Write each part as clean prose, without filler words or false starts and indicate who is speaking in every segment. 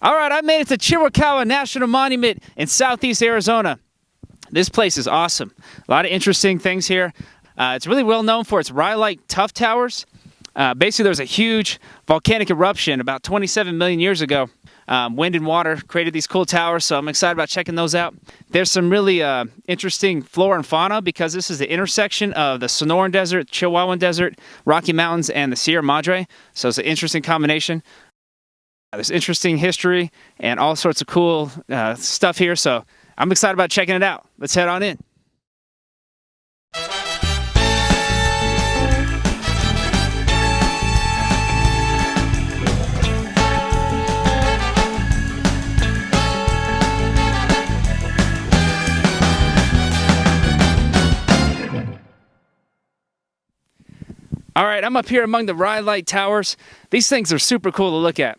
Speaker 1: All right, I made it to Chiricahua National Monument in southeast Arizona. This place is awesome. A lot of interesting things here. It's really well known for its rhyolite tuff towers. Basically, there was a huge volcanic eruption about 27 million years ago. Wind and water created these cool towers, so I'm excited about checking those out. There's some really interesting flora and fauna because this is the intersection of the Sonoran Desert, Chihuahuan Desert, Rocky Mountains, and the Sierra Madre. So it's an interesting combination. There's interesting history and all sorts of cool stuff here, so I'm excited about checking it out. Let's head on in. All right, I'm up here among the rhyolite towers. These things are super cool to look at.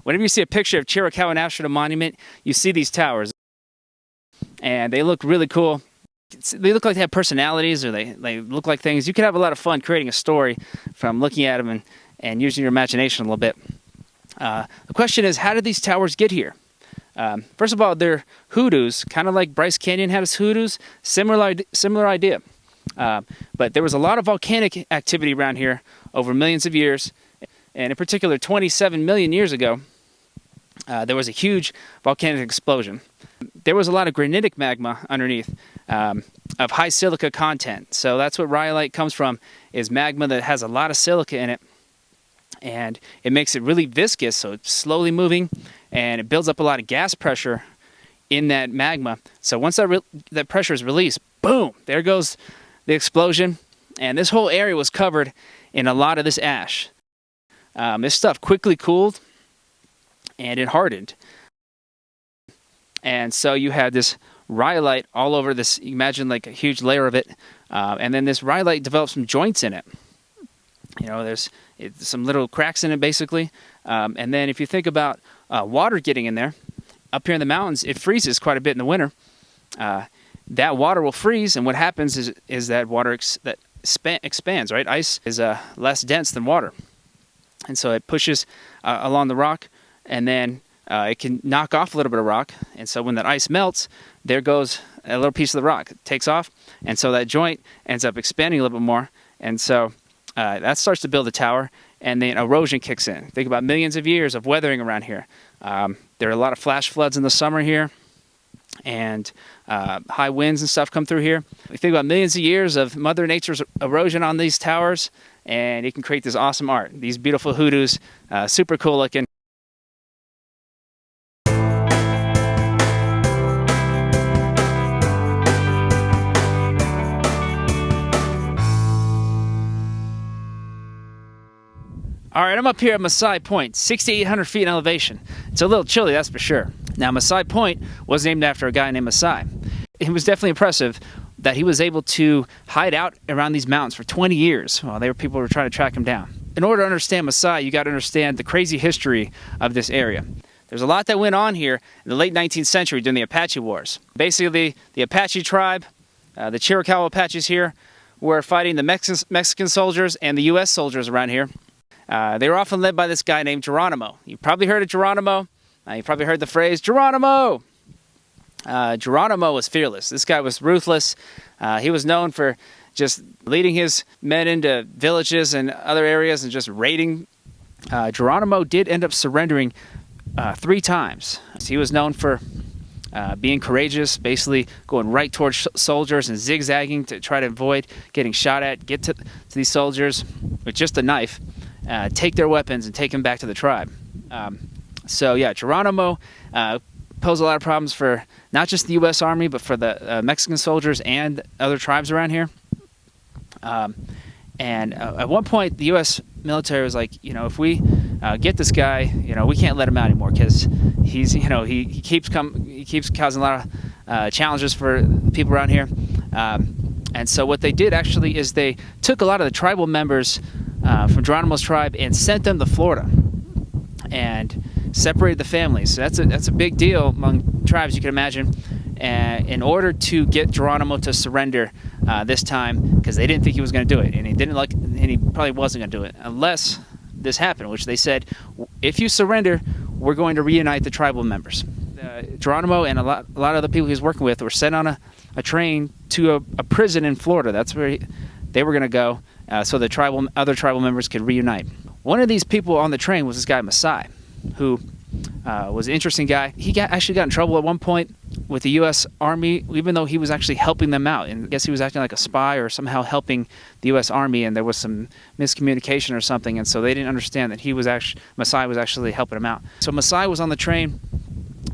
Speaker 1: Whenever you see a picture of Chiricahua National Monument, you see these towers. And they look really cool. They look like they have personalities, or they look like things. You can have a lot of fun creating a story from looking at them and using your imagination a little bit. The question is, how did these towers get here? First of all, they're hoodoos, kind of like Bryce Canyon had its hoodoos. Similar idea. But there was a lot of volcanic activity around here over millions of years. And in particular, 27 million years ago, there was a huge volcanic explosion. There was a lot of granitic magma underneath of high silica content. So that's what rhyolite comes from, is magma that has a lot of silica in it. And it makes it really viscous, so it's slowly moving, and it builds up a lot of gas pressure in that magma. So once that pressure is released, boom, there goes the explosion. And this whole area was covered in a lot of this ash. This stuff quickly cooled, and it hardened. And so you had this rhyolite all over this, imagine like a huge layer of it, and then this rhyolite developed some joints in it. You know, there's some little cracks in it, basically. And then if you think about water getting in there, up here in the mountains, it freezes quite a bit in the winter. That water will freeze, and what happens is that water expands, right? Ice is less dense than water. And so it pushes along the rock, and then it can knock off a little bit of rock. And so when that ice melts, there goes a little piece of the rock. It takes off, and so that joint ends up expanding a little bit more. And so that starts to build a tower, and then erosion kicks in. Think about millions of years of weathering around here. There are a lot of flash floods in the summer here, and high winds and stuff come through here. We think about millions of years of Mother Nature's erosion on these towers, and it can create this awesome art. These beautiful hoodoos, super cool looking. All right, I'm up here at Masai Point, 6,800 feet in elevation. It's a little chilly, that's for sure. Now, Masai Point was named after a guy named Masai. It was definitely impressive that he was able to hide out around these mountains for 20 years while people were trying to track him down. In order to understand Masai, you got to understand the crazy history of this area. There's a lot that went on here in the late 19th century during the Apache Wars. Basically, the Apache tribe, the Chiricahua Apaches here, were fighting the Mexican soldiers and the U.S. soldiers around here. They were often led by this guy named Geronimo. You probably heard of Geronimo. You probably heard the phrase, Geronimo! Geronimo was fearless. This guy was ruthless. He was known for just leading his men into villages and other areas and just raiding. Geronimo did end up surrendering 3 times. He was known for being courageous, basically going right towards soldiers and zigzagging to try to avoid getting shot at, get to these soldiers with just a knife, take their weapons and take them back to the tribe. So yeah, Geronimo posed a lot of problems for not just the U.S. Army, but for the Mexican soldiers and other tribes around here. And at one point, the U.S. military was like, you know, if we get this guy, you know, we can't let him out anymore because he's, you know, he keeps causing a lot of challenges for people around here. And so what they did actually is they took a lot of the tribal members from Geronimo's tribe and sent them to Florida and separated the families. So that's a big deal among tribes, you can imagine, in order to get Geronimo to surrender this time, because they didn't think he was going to do it, and he probably wasn't going to do it unless this happened, which they said, if you surrender, we're going to reunite the tribal members. Geronimo and a lot of other people he was working with were sent on a train to a prison in Florida. That's where they were going to go, so the other tribal members could reunite. One of these people on the train was this guy Masai, who was an interesting guy. He actually got in trouble at one point with the U.S. Army, even though he was actually helping them out. And I guess he was acting like a spy or somehow helping the U.S. Army, and there was some miscommunication or something, and so they didn't understand that Masai was actually helping him out. So Masai was on the train.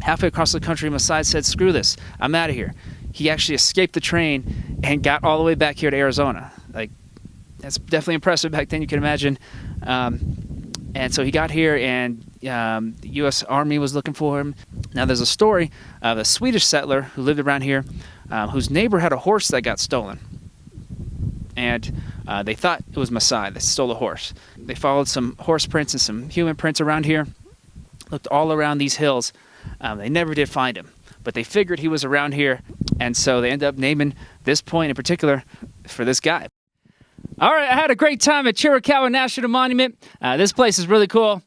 Speaker 1: Halfway across the country, Masai said, "Screw this, I'm out of here." He actually escaped the train and got all the way back here to Arizona. Like, that's definitely impressive back then, you can imagine. And so he got here, and the U.S. Army was looking for him. Now, there's a story of a Swedish settler who lived around here, whose neighbor had a horse that got stolen. And they thought it was Masai that stole the horse. They followed some horse prints and some human prints around here, looked all around these hills. They never did find him, but they figured he was around here, and so they ended up naming this point in particular for this guy. All right, I had a great time at Chiricahua National Monument. This place is really cool.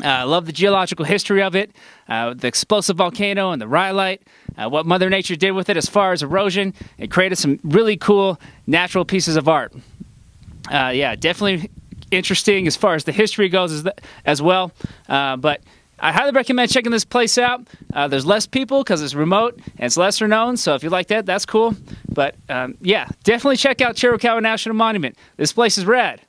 Speaker 1: I love the geological history of it, the explosive volcano and the rhyolite, what Mother Nature did with it as far as erosion. It created some really cool natural pieces of art. Yeah, definitely interesting as far as the history goes as well, but I highly recommend checking this place out. There's less people because it's remote and it's lesser known, so if you like that, that's cool. But yeah, definitely check out Chiricahua National Monument. This place is rad.